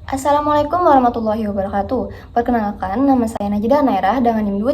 Assalamualaikum warahmatullahi wabarakatuh. Perkenalkan, nama saya Najda Nairah dengan NIM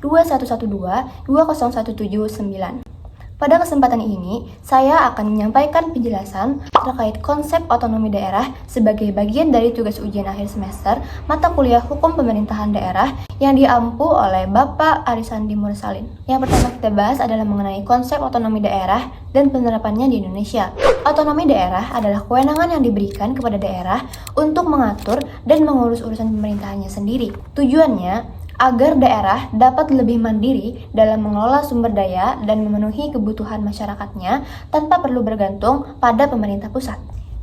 23102112201779. Pada kesempatan ini, saya akan menyampaikan penjelasan terkait konsep otonomi daerah sebagai bagian dari tugas ujian akhir semester mata kuliah Hukum Pemerintahan Daerah yang diampu oleh Bapak Arisandi Mursalin. Yang pertama kita bahas adalah mengenai konsep otonomi daerah dan penerapannya di Indonesia. Otonomi daerah adalah kewenangan yang diberikan kepada daerah untuk mengatur dan mengurus urusan pemerintahannya sendiri. Tujuannya agar daerah dapat lebih mandiri dalam mengelola sumber daya dan memenuhi kebutuhan masyarakatnya tanpa perlu bergantung pada pemerintah pusat.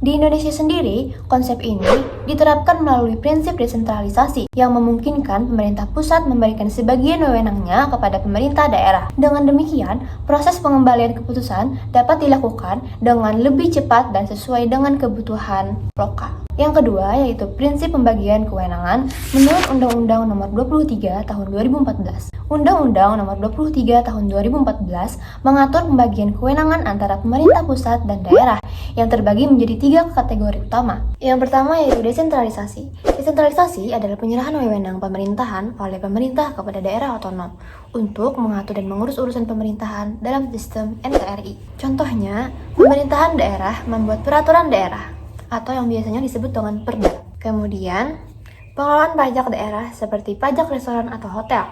Di Indonesia sendiri, konsep ini diterapkan melalui prinsip desentralisasi yang memungkinkan pemerintah pusat memberikan sebagian wewenangnya kepada pemerintah daerah. Dengan demikian, proses pengembalian keputusan dapat dilakukan dengan lebih cepat dan sesuai dengan kebutuhan lokal. Yang kedua yaitu prinsip pembagian kewenangan menurut Undang-Undang Nomor 23 Tahun 2014. Undang-Undang Nomor 23 Tahun 2014 mengatur pembagian kewenangan antara pemerintah pusat dan daerah yang terbagi menjadi 3 kategori utama. Yang pertama yaitu desentralisasi. Desentralisasi adalah penyerahan wewenang pemerintahan oleh pemerintah kepada daerah otonom untuk mengatur dan mengurus urusan pemerintahan dalam sistem NKRI. Contohnya, pemerintahan daerah membuat peraturan daerah atau yang biasanya disebut dengan Perda. Kemudian, pengelolaan pajak daerah seperti pajak restoran atau hotel.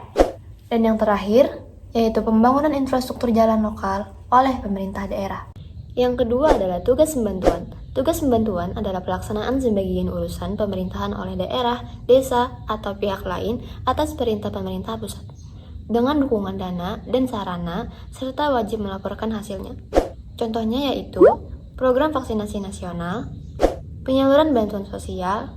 Dan yang terakhir, yaitu pembangunan infrastruktur jalan lokal oleh pemerintah daerah. Yang kedua adalah tugas pembantuan. Tugas pembantuan adalah pelaksanaan sebagian urusan pemerintahan oleh daerah, desa, atau pihak lain atas perintah pemerintah pusat, dengan dukungan dana dan sarana, serta wajib melaporkan hasilnya. Contohnya yaitu program vaksinasi nasional, penyaluran bantuan sosial,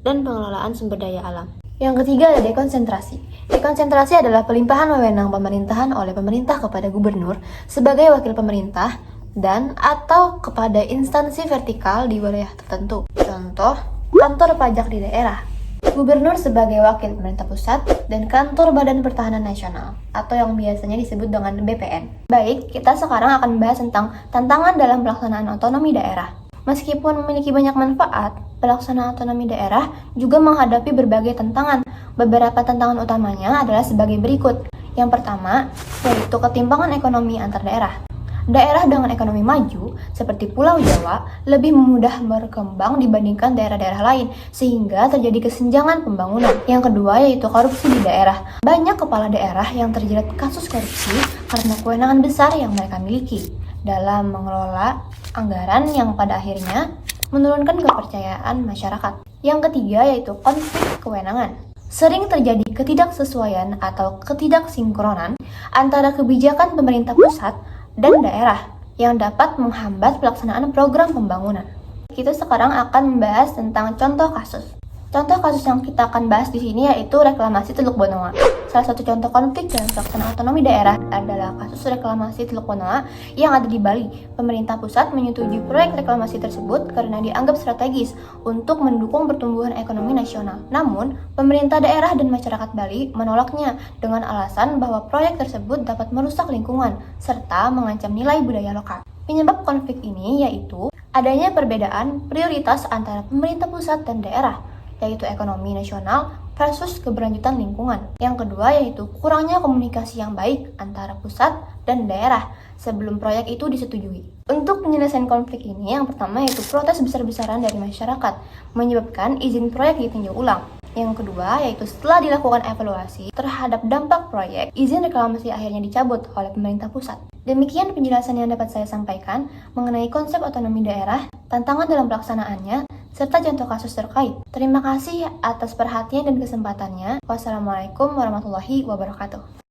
dan pengelolaan sumber daya alam. Yang ketiga ada dekonsentrasi. Dekonsentrasi adalah pelimpahan wewenang pemerintahan oleh pemerintah kepada gubernur sebagai wakil pemerintah dan atau kepada instansi vertikal di wilayah tertentu. Contoh, kantor pajak di daerah, gubernur sebagai wakil pemerintah pusat, dan kantor Badan Pertahanan Nasional atau yang biasanya disebut dengan BPN. Baik, kita sekarang akan membahas tentang tantangan dalam pelaksanaan otonomi daerah. Meskipun memiliki banyak manfaat, pelaksanaan otonomi daerah juga menghadapi berbagai tantangan. Beberapa tantangan utamanya adalah sebagai berikut. Yang pertama, yaitu ketimpangan ekonomi antar daerah. Daerah dengan ekonomi maju, seperti Pulau Jawa, lebih mudah berkembang dibandingkan daerah-daerah lain, sehingga terjadi kesenjangan pembangunan. Yang kedua, yaitu korupsi di daerah. Banyak kepala daerah yang terjerat kasus korupsi karena kewenangan besar yang mereka miliki dalam mengelola anggaran yang pada akhirnya menurunkan kepercayaan masyarakat. Yang ketiga yaitu konflik kewenangan. Sering terjadi ketidaksesuaian atau ketidaksinkronan antara kebijakan pemerintah pusat dan daerah yang dapat menghambat pelaksanaan program pembangunan. Kita sekarang akan membahas tentang contoh kasus. Contoh kasus yang kita akan bahas di sini yaitu reklamasi Teluk Benoa. Salah satu contoh konflik dalam pelaksanaan otonomi daerah adalah kasus reklamasi Teluk Benoa yang ada di Bali. Pemerintah pusat menyetujui proyek reklamasi tersebut karena dianggap strategis untuk mendukung pertumbuhan ekonomi nasional. Namun, pemerintah daerah dan masyarakat Bali menolaknya dengan alasan bahwa proyek tersebut dapat merusak lingkungan serta mengancam nilai budaya lokal. Penyebab konflik ini yaitu adanya perbedaan prioritas antara pemerintah pusat dan daerah, yaitu ekonomi nasional versus keberlanjutan lingkungan. Yang kedua yaitu kurangnya komunikasi yang baik antara pusat dan daerah sebelum proyek itu disetujui. Untuk penyelesaian konflik ini, yang pertama yaitu protes besar-besaran dari masyarakat, menyebabkan izin proyek ditinjau ulang. Yang kedua yaitu setelah dilakukan evaluasi terhadap dampak proyek, izin reklamasi akhirnya dicabut oleh pemerintah pusat. Demikian penjelasan yang dapat saya sampaikan mengenai konsep otonomi daerah, tantangan dalam pelaksanaannya, serta contoh kasus terkait. Terima kasih atas perhatian dan kesempatannya. Wassalamualaikum warahmatullahi wabarakatuh.